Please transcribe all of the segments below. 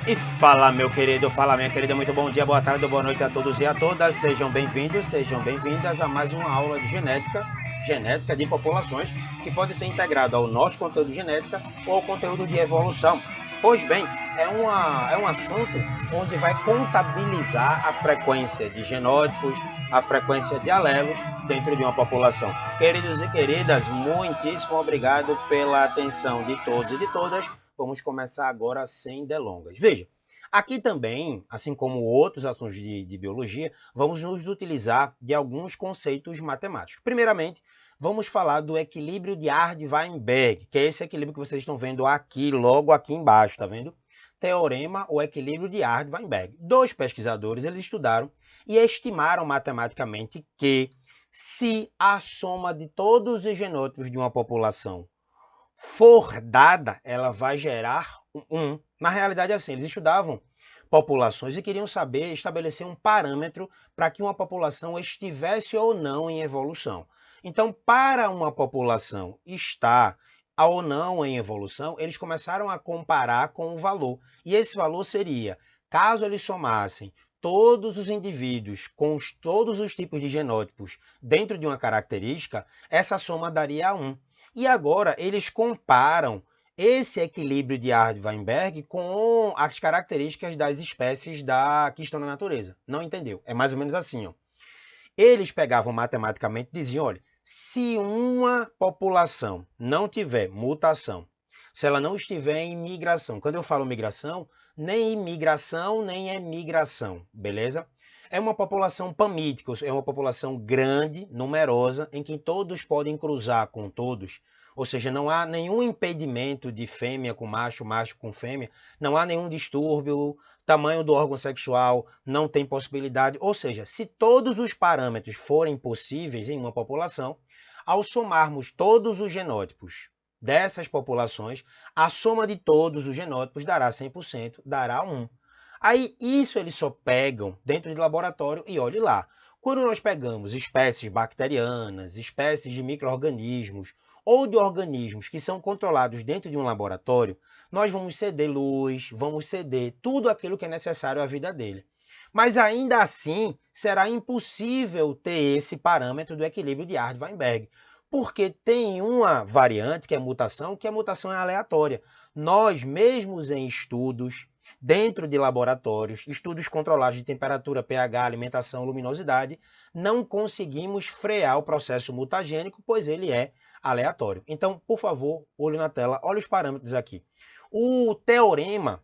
E fala, meu querido, fala, minha querida, muito bom dia, boa tarde, boa noite a todos e a todas. Sejam bem-vindos, sejam bem-vindas a mais uma aula de genética de populações, que pode ser integrado ao nosso conteúdo de genética ou ao conteúdo de evolução. Pois bem, é um assunto onde vai contabilizar a frequência de genótipos, a frequência de alelos dentro de uma população. Queridos e queridas, muitíssimo obrigado pela atenção de todos e de todas. Vamos começar agora sem delongas. Veja, aqui também, assim como outros assuntos de biologia, vamos nos utilizar de alguns conceitos matemáticos. Primeiramente, vamos falar do equilíbrio de Arde-Weinberg, que é esse equilíbrio que vocês estão vendo aqui, logo aqui embaixo, tá vendo? Teorema ou equilíbrio de Arde-Weinberg. Dois pesquisadores, eles estudaram e estimaram matematicamente que se a soma de todos os genótipos de uma população for dada, ela vai gerar um. Na realidade, é assim, eles estudavam populações e queriam saber, estabelecer um parâmetro para que uma população estivesse ou não em evolução. Então, para uma população estar ou não em evolução, eles começaram a comparar com o valor. E esse valor seria, caso eles somassem todos os indivíduos com todos os tipos de genótipos dentro de uma característica, essa soma daria 1. E agora eles comparam esse equilíbrio de Arde-Weinberg com as características das espécies que estão na natureza. Não entendeu? É mais ou menos assim. Ó. Eles pegavam matematicamente e diziam, olha, se uma população não tiver mutação, se ela não estiver em migração, quando eu falo migração, nem imigração, nem emigração, beleza? É uma população pamítica, é uma população grande, numerosa, em que todos podem cruzar com todos, ou seja, não há nenhum impedimento de fêmea com macho, macho com fêmea, não há nenhum distúrbio, tamanho do órgão sexual não tem possibilidade, ou seja, se todos os parâmetros forem possíveis em uma população, ao somarmos todos os genótipos dessas populações, a soma de todos os genótipos dará 100%, dará 1. Aí isso eles só pegam dentro de laboratório e olhe lá. Quando nós pegamos espécies bacterianas, espécies de micro-organismos ou de organismos que são controlados dentro de um laboratório, nós vamos ceder luz, vamos ceder tudo aquilo que é necessário à vida dele. Mas ainda assim, será impossível ter esse parâmetro do equilíbrio de Arde-Weinberg, porque tem uma variante, que a mutação é aleatória. Nós, mesmos em estudos, dentro de laboratórios, estudos controlados de temperatura, pH, alimentação, luminosidade, não conseguimos frear o processo mutagênico, pois ele é aleatório. Então, por favor, olho na tela, olha os parâmetros aqui. O teorema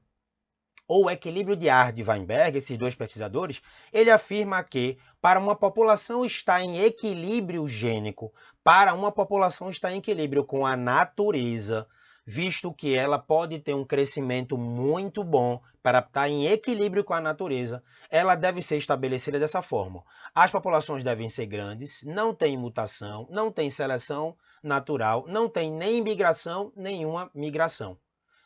ou o equilíbrio de Arde-Weinberg, esses dois pesquisadores, ele afirma que para uma população estar em equilíbrio gênico, para uma população estar em equilíbrio com a natureza, visto que ela pode ter um crescimento muito bom para estar em equilíbrio com a natureza, ela deve ser estabelecida dessa forma. As populações devem ser grandes, não tem mutação, não tem seleção natural, não tem nem migração, nenhuma migração.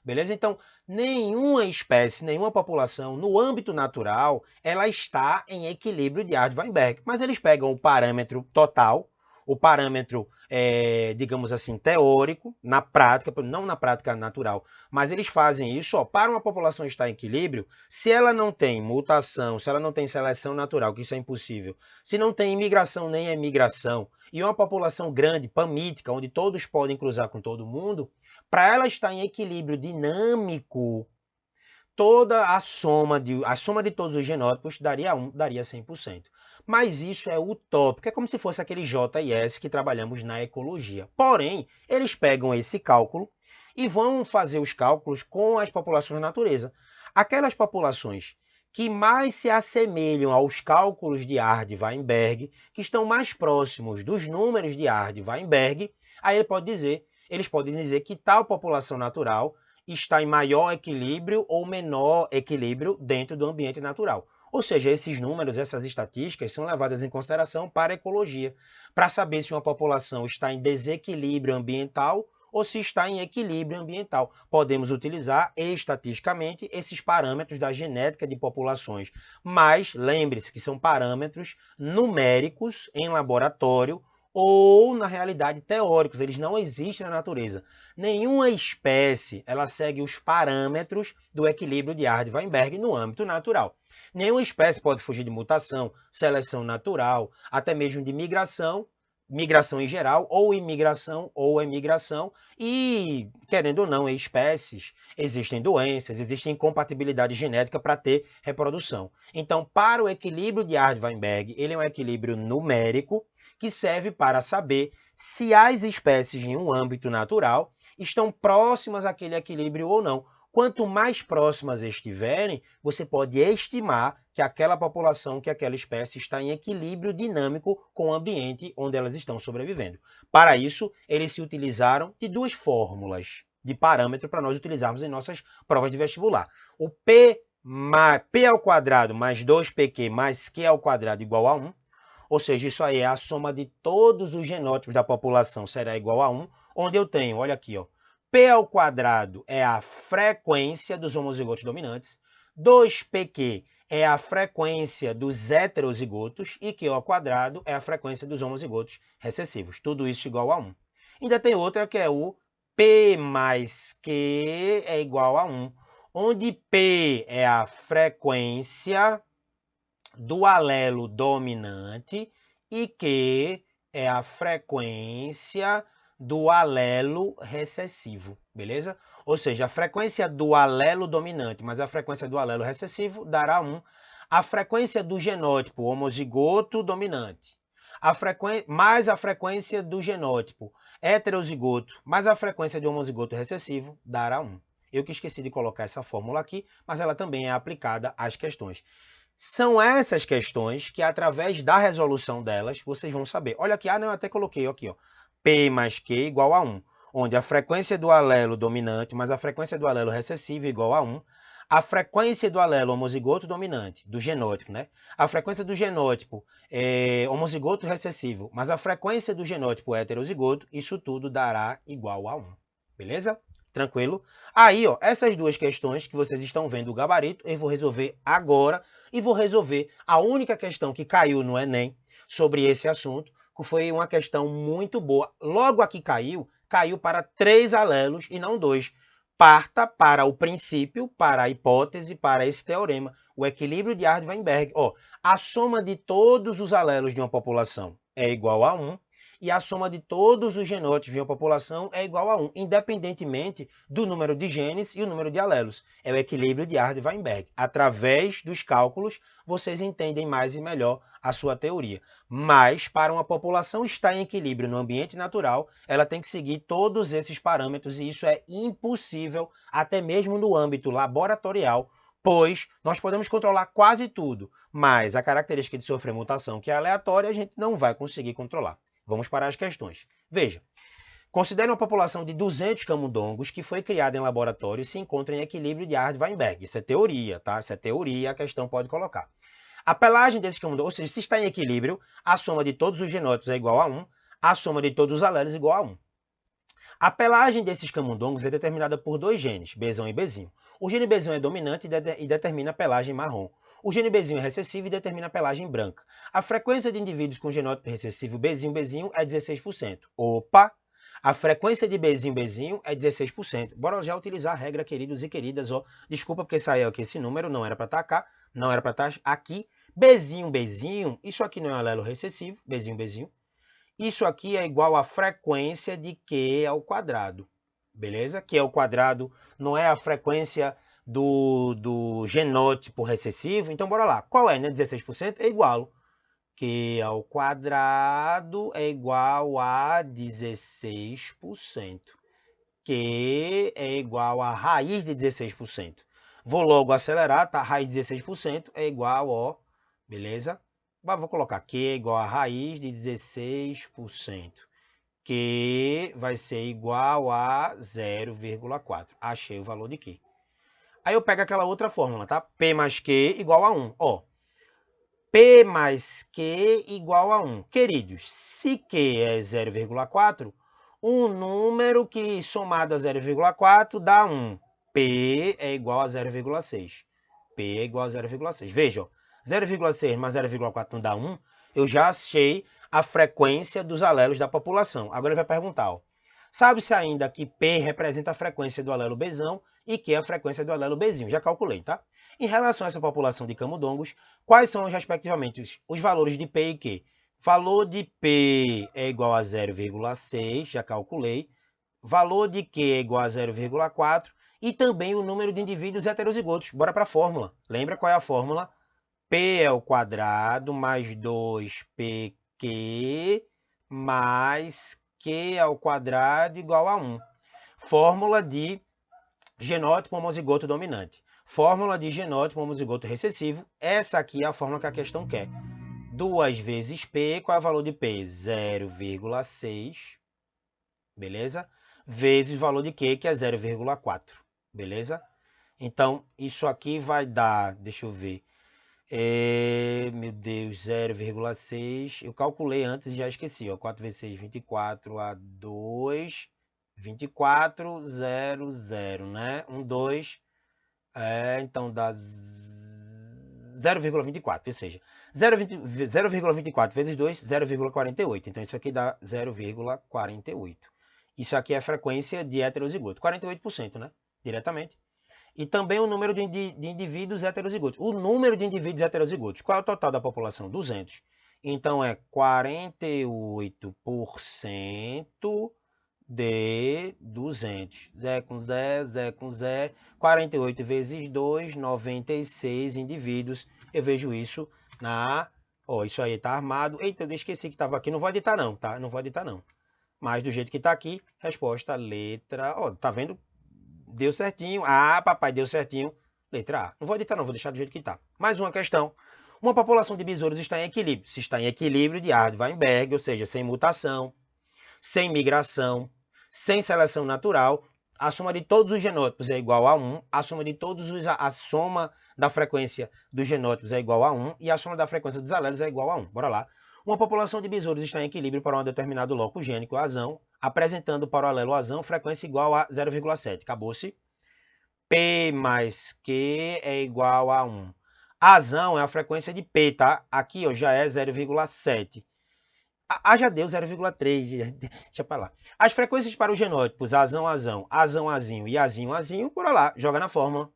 Beleza? Então, nenhuma espécie, nenhuma população, no âmbito natural, ela está em equilíbrio de Arde-Weinberg. Mas eles pegam o parâmetro total, o parâmetro, digamos assim, teórico, na prática, não na prática natural, mas eles fazem isso, ó, para uma população estar em equilíbrio, se ela não tem mutação, se ela não tem seleção natural, que isso é impossível, se não tem imigração nem emigração, e uma população grande, pamítica, onde todos podem cruzar com todo mundo, para ela estar em equilíbrio dinâmico, toda a soma de todos os genótipos daria 1, daria 100%. Mas isso é utópico, é como se fosse aquele J e S que trabalhamos na ecologia. Porém, eles pegam esse cálculo e vão fazer os cálculos com as populações da natureza. Aquelas populações que mais se assemelham aos cálculos de Arde-Weinberg, que estão mais próximos dos números de Arde-Weinberg, aí eles podem dizer que tal população natural está em maior equilíbrio ou menor equilíbrio dentro do ambiente natural. Ou seja, esses números, essas estatísticas são levadas em consideração para a ecologia, para saber se uma população está em desequilíbrio ambiental ou se está em equilíbrio ambiental. Podemos utilizar estatisticamente esses parâmetros da genética de populações, mas lembre-se que são parâmetros numéricos em laboratório, ou, na realidade, teóricos. Eles não existem na natureza. Nenhuma espécie ela segue os parâmetros do equilíbrio de Arden-Weinberg no âmbito natural. Nenhuma espécie pode fugir de mutação, seleção natural, até mesmo de migração, migração em geral, ou imigração ou emigração, e, querendo ou não, em espécies, existem doenças, existe incompatibilidade genética para ter reprodução. Então, para o equilíbrio de Arden-Weinberg, ele é um equilíbrio numérico que serve para saber se as espécies em um âmbito natural estão próximas àquele equilíbrio ou não. Quanto mais próximas estiverem, você pode estimar que aquela população, que aquela espécie está em equilíbrio dinâmico com o ambiente onde elas estão sobrevivendo. Para isso, eles se utilizaram de duas fórmulas de parâmetro para nós utilizarmos em nossas provas de vestibular. O P ao quadrado mais 2pq mais q ao quadrado igual a 1, ou seja, isso aí é a soma de todos os genótipos da população será igual a 1, onde eu tenho, olha aqui, ó, P ao quadrado é a frequência dos homozigotos dominantes, 2pq é a frequência dos heterozigotos e q ao quadrado é a frequência dos homozigotos recessivos. Tudo isso igual a 1. Ainda tem outra que é o P mais Q é igual a 1, onde P é a frequência do alelo dominante e Q é a frequência do alelo recessivo, beleza? Ou seja, a frequência do alelo dominante mais a frequência do alelo recessivo dará 1. A frequência do genótipo homozigoto dominante mais a frequência do genótipo heterozigoto mais a frequência do homozigoto recessivo dará 1. Eu que esqueci de colocar essa fórmula aqui, mas ela também é aplicada às questões. São essas questões que, através da resolução delas, vocês vão saber. Olha aqui, eu até coloquei aqui, ó, P mais Q igual a 1, onde a frequência do alelo dominante mais a frequência do alelo recessivo igual a 1, a frequência do alelo homozigoto dominante, do genótipo, né? A frequência do genótipo homozigoto recessivo, mas a frequência do genótipo heterozigoto, isso tudo dará igual a 1, beleza? Tranquilo? Aí, ó, essas duas questões que vocês estão vendo o gabarito, eu vou resolver agora e vou resolver a única questão que caiu no Enem sobre esse assunto, que foi uma questão muito boa. Logo aqui caiu para 3 alelos e não 2. Parta para o princípio, para a hipótese, para esse teorema, o equilíbrio de Arden-Weinberg. A soma de todos os alelos de uma população é igual a 1, e a soma de todos os genótipos de uma população é igual a 1, independentemente do número de genes e o número de alelos. É o equilíbrio de Arden-Weinberg. Através dos cálculos, vocês entendem mais e melhor a sua teoria. Mas, para uma população estar em equilíbrio no ambiente natural, ela tem que seguir todos esses parâmetros, e isso é impossível, até mesmo no âmbito laboratorial, pois nós podemos controlar quase tudo, mas a característica de sofrer mutação, que é aleatória, a gente não vai conseguir controlar. Vamos para as questões. Veja, considere uma população de 200 camundongos que foi criada em laboratório e se encontra em equilíbrio de Arden-Weinberg. Isso é teoria, tá? Isso é teoria, a questão pode colocar. A pelagem desses camundongos, ou seja, se está em equilíbrio, a soma de todos os genótipos é igual a 1, a soma de todos os alelos é igual a 1. A pelagem desses camundongos é determinada por 2 genes, Bzão e Bzinho. O gene Bzão é dominante e determina a pelagem marrom. O gene Bzinho é recessivo e determina a pelagem branca. A frequência de indivíduos com genótipo recessivo Bzinho é 16%. Opa! A frequência de Bzinho é 16%. Bora já utilizar a regra, queridos e queridas. Desculpa porque saiu aqui esse número, não era para estar cá, não era para estar aqui. Bzinho, isso aqui não é um alelo recessivo, Bzinho. Isso aqui é igual à frequência de Q ao quadrado, beleza? Q ao quadrado não é a frequência do genótipo recessivo, então bora lá. Qual é, né? 16% é igual. Q ao quadrado é igual a 16%. Q é igual a raiz de 16%. Vou logo acelerar, tá? Raiz de 16% é igual, ó, beleza? Vou colocar Q é igual a raiz de 16%. Q vai ser igual a 0,4. Achei o valor de Q. Aí eu pego aquela outra fórmula, tá? P mais Q igual a 1. P mais Q igual a 1. Queridos, se Q é 0,4, um número que somado a 0,4 dá 1. P é igual a 0,6. P é igual a 0,6. Veja, 0,6 mais 0,4 não dá 1. Eu já achei a frequência dos alelos da população. Agora ele vai perguntar, ó, sabe-se ainda que P representa a frequência do alelo Bzão e Q a frequência do alelo Bzinho. Já calculei, tá? Em relação a essa população de camundongos, quais são, respectivamente, os valores de P e Q? Valor de P é igual a 0,6, já calculei. Valor de Q é igual a 0,4. E também o número de indivíduos heterozigotos. Bora para a fórmula. Lembra qual é a fórmula? P é o quadrado mais 2PQ mais Q ao quadrado igual a 1. Fórmula de genótipo homozigoto dominante. Fórmula de genótipo homozigoto recessivo. Essa aqui é a fórmula que a questão quer. 2 vezes P, qual é o valor de P? 0,6, beleza? Vezes o valor de Q, que é 0,4, beleza? Então, isso aqui vai dar, deixa eu ver, meu Deus, 0,6, eu calculei antes e já esqueci, ó, 4 vezes 6, 24, a 2, 24, 0, 0, né? 1, 2, então dá 0,24, ou seja, 0,24 vezes 2, 0,48. Então, isso aqui dá 0,48. Isso aqui é a frequência de heterozigoto. 48%, né? Diretamente. E também o número de indivíduos heterozigotos. O número de indivíduos heterozigotos. Qual é o total da população? 200. Então, é 48% de 200. Zé com Zé, Zé com Zé. 48 vezes 2, 96 indivíduos. Eu vejo isso na... Ó, isso aí tá armado. Eita, eu esqueci que estava aqui. Não vou editar não, tá? Não vou editar não. Mas do jeito que tá aqui, resposta letra... Ó, tá vendo? Deu certinho. Ah, papai, deu certinho. Letra A. Não vou editar não, vou deixar do jeito que tá. Mais uma questão. Uma população de besouros está em equilíbrio. Se está em equilíbrio de Arndt-Weinberg, ou seja, sem mutação, sem migração, sem seleção natural, a soma de todos os genótipos é igual a 1, a soma da frequência dos genótipos é igual a 1 e a soma da frequência dos alelos é igual a 1. Bora lá. Uma população de besouros está em equilíbrio para um determinado loco gênico azão, apresentando para o alelo azão frequência igual a 0,7. Acabou-se. P mais Q é igual a 1. Azão é a frequência de P, tá? Aqui ó, já é 0,7. Já deu 0,3, deixa pra lá. As frequências para os genótipos azão, azão, azão, azinho e azinho, azinho, bora lá, joga na fórmula.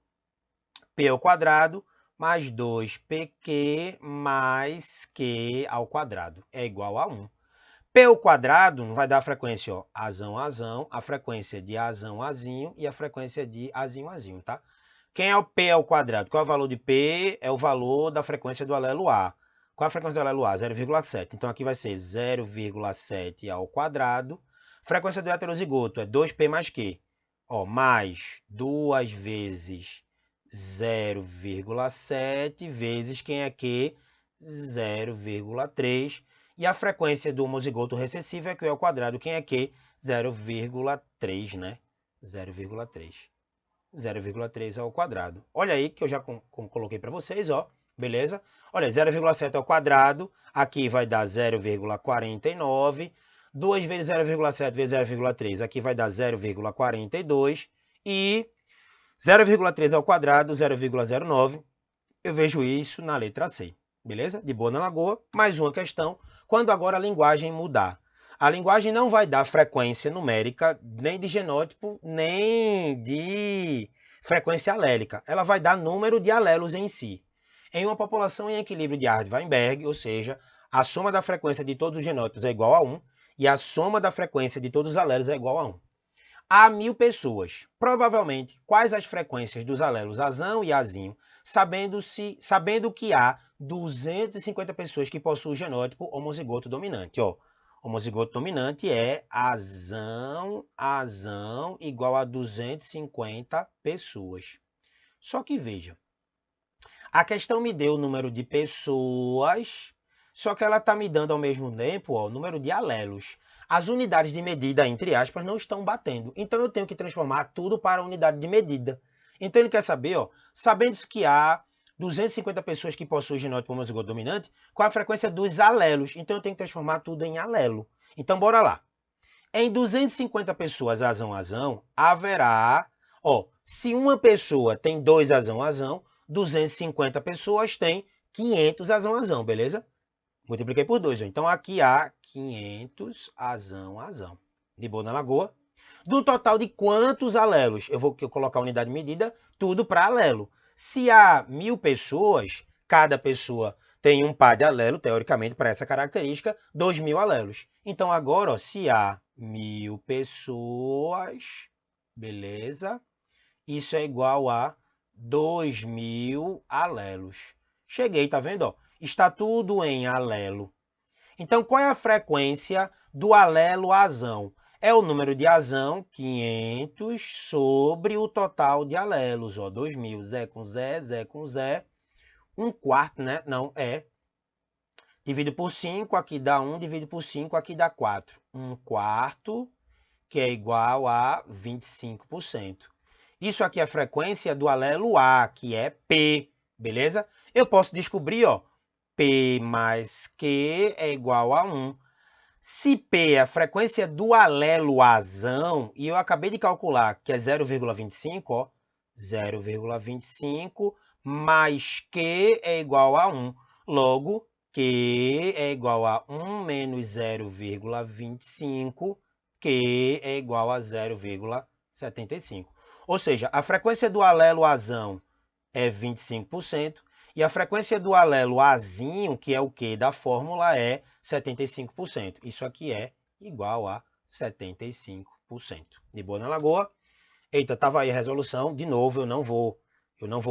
P ao quadrado mais 2PQ mais Q ao quadrado é igual a 1. P ao quadrado vai dar a frequência, ó, azão, azão, a frequência de azão, azinho e a frequência de azinho, azinho, tá? Quem é o P ao quadrado? Qual é o valor de P? É o valor da frequência do alelo A. Qual é a frequência do alelo A? 0,7. Então, aqui vai ser 0,7 ao quadrado. Frequência do heterozigoto é 2P mais Q. Ó, mais 2 vezes 0,7 vezes quem é Q? 0,3. E a frequência do homozigoto recessivo é Q ao quadrado. Quem é Q? 0,3, né? 0,3. 0,3 ao quadrado. Olha aí que eu já coloquei para vocês, ó. Beleza? Olha, 0,7 ao quadrado, aqui vai dar 0,49. 2 vezes 0,7 vezes 0,3, aqui vai dar 0,42. E 0,3 ao quadrado, 0,09. Eu vejo isso na letra C. Beleza? De boa na lagoa. Mais uma questão. Quando agora a linguagem mudar? A linguagem não vai dar frequência numérica, nem de genótipo, nem de frequência alélica. Ela vai dar número de alelos em si. Em uma população em equilíbrio de Arndt-Weinberg, ou seja, a soma da frequência de todos os genótipos é igual a 1 e a soma da frequência de todos os alelos é igual a 1. Há 1000 pessoas. Provavelmente, quais as frequências dos alelos azão e azinho, sabendo que há 250 pessoas que possuem o genótipo homozigoto dominante. Ó, homozigoto dominante é azão, azão, igual a 250 pessoas. Só que veja, a questão me deu o número de pessoas, só que ela está me dando ao mesmo tempo ó, o número de alelos. As unidades de medida, entre aspas, não estão batendo. Então eu tenho que transformar tudo para unidade de medida. Então ele quer saber, ó, sabendo que há 250 pessoas que possuem genótipo homozigoto dominante, qual a frequência dos alelos? Então eu tenho que transformar tudo em alelo. Então bora lá. Em 250 pessoas azão, azão, haverá, ó, se uma pessoa tem 2 azão, azão, 250 pessoas têm 500 azão, azão, beleza? Multipliquei por 2. Então, aqui há 500 azão. De boa na lagoa. Do total de quantos alelos? Eu vou colocar a unidade de medida, tudo para alelo. Se há 1000 pessoas, cada pessoa tem um par de alelo, teoricamente, para essa característica, 2000 alelos. Então, agora, ó, se há 1000 pessoas, beleza? Isso é igual a 2000 alelos. Cheguei, tá vendo? Ó? Está tudo em alelo. Então, qual é a frequência do alelo azão? É o número de azão, 500, sobre o total de alelos. Ó, 2000, Zé com Zé, Zé com Zé. 1/4, né? Não, é. Divido por 5, aqui dá 1. Divido por 5, aqui dá 4. 1/4, que é igual a 25%. Isso aqui é a frequência do alelo A, que é P, beleza? Eu posso descobrir, ó, P mais Q é igual a 1. Se P é a frequência do alelo azão, e eu acabei de calcular que é 0,25, ó, 0,25 mais Q é igual a 1. Logo, Q é igual a 1 menos 0,25, Q é igual a 0,75. Ou seja, a frequência do alelo azão é 25%, e a frequência do alelo azinho, que é o Q da fórmula, é 75%. Isso aqui é igual a 75%. De boa na lagoa? Eita, estava aí a resolução. De novo, eu não vou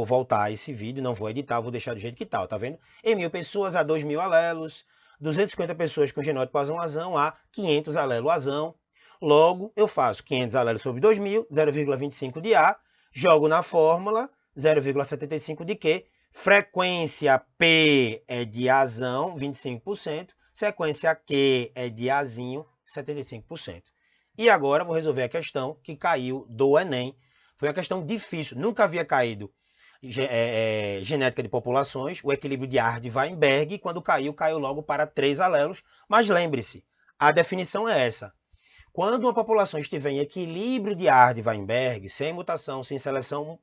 voltar a esse vídeo, não vou editar, vou deixar do jeito que está, tá vendo? Em 1000 pessoas, há 2000 alelos. 250 pessoas com genótipo azão, há 500 alelo azão. Logo, eu faço 500 alelos sobre 2000, 0,25 de A, jogo na fórmula, 0,75 de Q. Frequência P é de azão, 25%. Sequência Q é de azinho, 75%. E agora vou resolver a questão que caiu do Enem. Foi uma questão difícil, nunca havia caído genética de populações, o equilíbrio de Hardy-Weinberg, e quando caiu, caiu logo para 3 alelos. Mas lembre-se, a definição é essa. Quando uma população estiver em equilíbrio de Hardy-Weinberg, sem mutação, sem seleção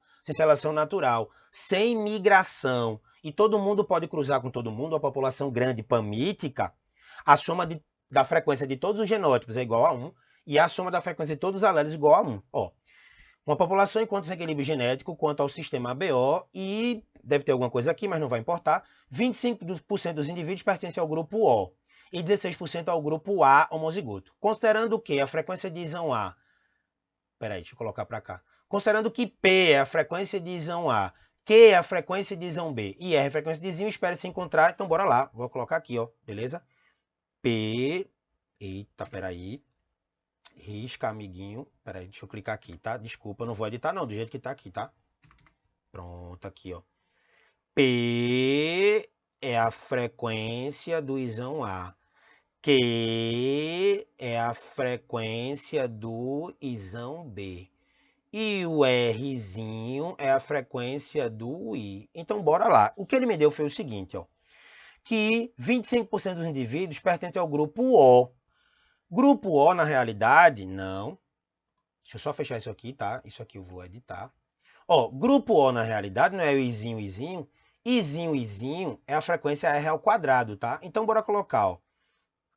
natural, sem migração, e todo mundo pode cruzar com todo mundo, a população grande pamítica, a soma da frequência de todos os genótipos é igual a 1, e a soma da frequência de todos os alelos é igual a 1. Ó, uma população encontra-se em equilíbrio genético quanto ao sistema ABO, e deve ter alguma coisa aqui, mas não vai importar, 25% dos indivíduos pertencem ao grupo O, e 16% ao grupo A homozigoto. Considerando que a frequência de isão A... Peraí, deixa eu colocar para cá. Considerando que P é a frequência de isão A, Q é a frequência de isão B e R é a frequência de isão, espera se encontrar. Então, bora lá. Vou colocar aqui, ó. Beleza? P... Eita, peraí. Risca, amiguinho. Peraí, deixa eu clicar aqui, tá? Desculpa, não vou editar não, do jeito que tá aqui, tá? Pronto, aqui, ó. P é a frequência do isão A. Q é a frequência do isão B. E o Rzinho é a frequência do I. Então, bora lá. O que ele me deu foi o seguinte, ó. Que 25% dos indivíduos pertencem ao grupo O. Grupo O, na realidade, não. Deixa eu só fechar isso aqui, tá? Isso aqui eu vou editar. Ó, grupo O, na realidade, não é o Izinho, Izinho. Izinho, Izinho é a frequência R ao quadrado, tá? Então, bora colocar, ó.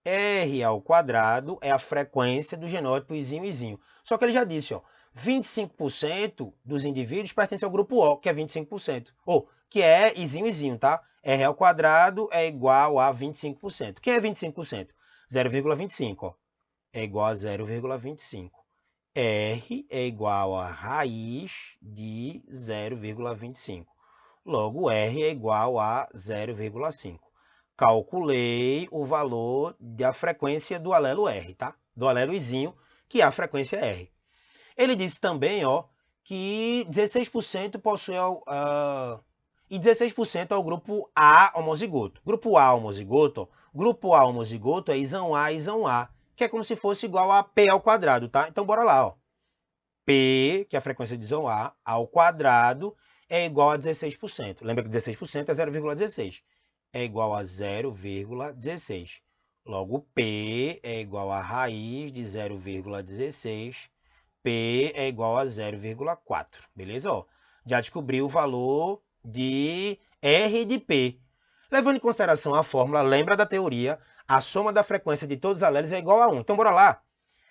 R ao quadrado é a frequência do genótipo Izinho, Izinho. Só que ele já disse, ó, 25% dos indivíduos pertencem ao grupo O, que é 25%. Ou, que é Izinho, Izinho, tá? R ao quadrado é igual a 25%. Quem é 25%? 0,25, ó. É igual a 0,25. R é igual a raiz de 0,25. Logo, R é igual a 0,5. Calculei o valor da frequência do alelo R, tá? Do alelo Izinho, que é a frequência R. Ele disse também, ó, que 16% possui e 16% é o grupo A homozigoto. Grupo A homozigoto, ó, grupo A homozigoto é isão A, que é como se fosse igual a P ao quadrado, tá? Então, bora lá, ó. P, que é a frequência de isão A, ao quadrado, é igual a 16%. Lembra que 16% é 0,16. É igual a 0,16. Logo, P é igual a raiz de 0,16. P é igual a 0,4. Beleza? Ó, já descobri o valor de R de P. Levando em consideração a fórmula, lembra da teoria, a soma da frequência de todos os alelos é igual a 1. Então, bora lá.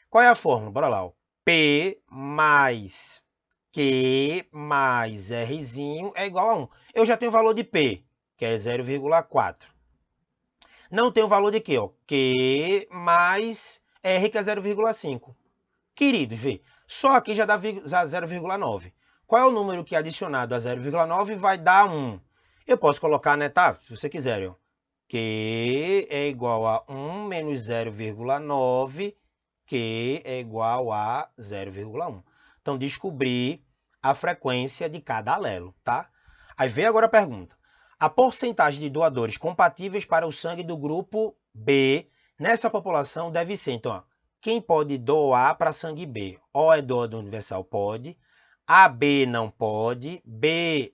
Qual é a fórmula? Bora lá. Ó. P mais Q mais Rzinho é igual a 1. Eu já tenho o valor de P, que é 0,4. Não tem o valor de Q, ó. Q mais R, que é 0,5. Queridos, vê. Só aqui já dá 0,9. Qual é o número que adicionado a 0,9 vai dar 1? Eu posso colocar, né, tá? Se você quiser, ó. Q é igual a 1 menos 0,9, Q é igual a 0,1. Então, descobrir a frequência de cada alelo, tá? Aí vem agora a pergunta. A porcentagem de doadores compatíveis para o sangue do grupo B nessa população deve ser, então, ó, quem pode doar para sangue B? O é doador universal? Pode. AB não pode.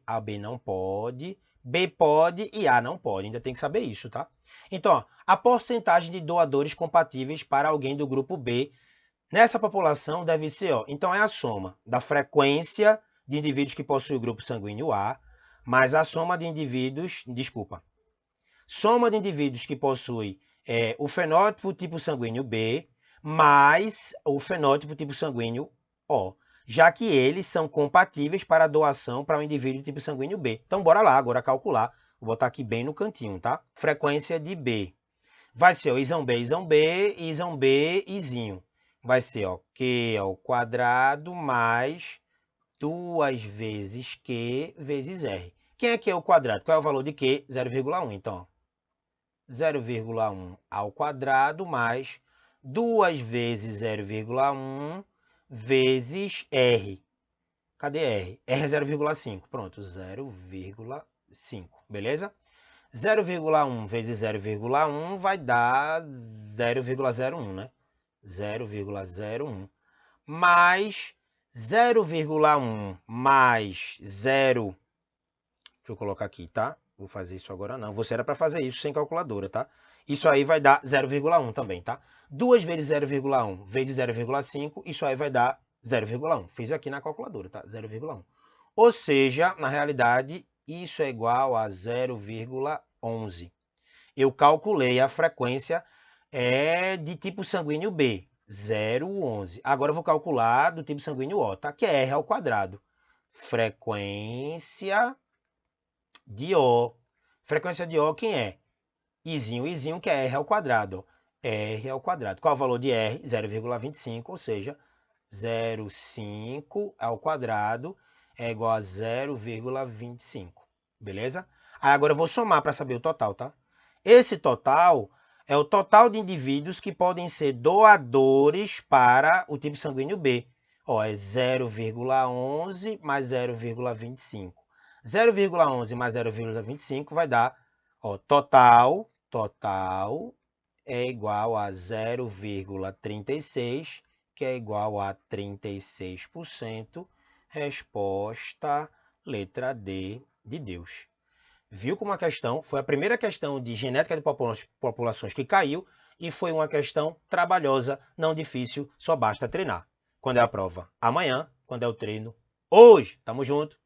AB não pode. B pode e A não pode. Ainda tem que saber isso, tá? Então, ó, a porcentagem de doadores compatíveis para alguém do grupo B nessa população deve ser, ó, então é a soma da frequência de indivíduos que possuem o grupo sanguíneo A, mais a soma de indivíduos, soma de indivíduos que possuem o fenótipo tipo sanguíneo B, mais o fenótipo tipo sanguíneo O, já que eles são compatíveis para a doação para o indivíduo tipo sanguíneo B. Então, bora lá agora calcular. Vou botar aqui bem no cantinho, tá? Frequência de B. Vai ser o Izão B, Izão B, Izão B, Izinho. Vai ser, ó, Q ao quadrado mais 2 vezes Q vezes R. Quem é Q ao quadrado? Qual é o valor de Q? 0,1. Então, ó, 0,1 ao quadrado mais 2 vezes 0,1 vezes R. Cadê R? R é 0,5. Pronto, 0,5. Beleza? 0,1 vezes 0,1 vai dar 0,01, né? 0,01 mais 0,1 mais 0. Deixa eu colocar aqui, tá? Vou fazer isso agora não. Você era para fazer isso sem calculadora, tá? Isso aí vai dar 0,1 também, tá? 2 vezes 0,1 vezes 0,5, isso aí vai dar 0,1. Fiz aqui na calculadora, tá? 0,1. Ou seja, na realidade, isso é igual a 0,11. Eu calculei a frequência de tipo sanguíneo B, 0,11. Agora eu vou calcular do tipo sanguíneo O, tá? Que é R ao quadrado. Frequência de O. Frequência de O quem é? Izinho, Izinho, que é R ao quadrado. R ao quadrado. Qual é o valor de R? 0,25, ou seja, 0,5 ao quadrado é igual a 0,25. Beleza? Aí agora eu vou somar para saber o total, tá? Esse total é o total de indivíduos que podem ser doadores para o tipo sanguíneo B. Ó, é 0,11 mais 0,25. 0,11 mais 0,25 vai dar, ó, total é igual a 0,36, que é igual a 36%. Resposta, letra D, de Deus. Viu como a questão foi a primeira questão de genética de populações que caiu e foi uma questão trabalhosa, não difícil, só basta treinar. Quando é a prova? Amanhã. Quando é o treino? Hoje. Tamo junto.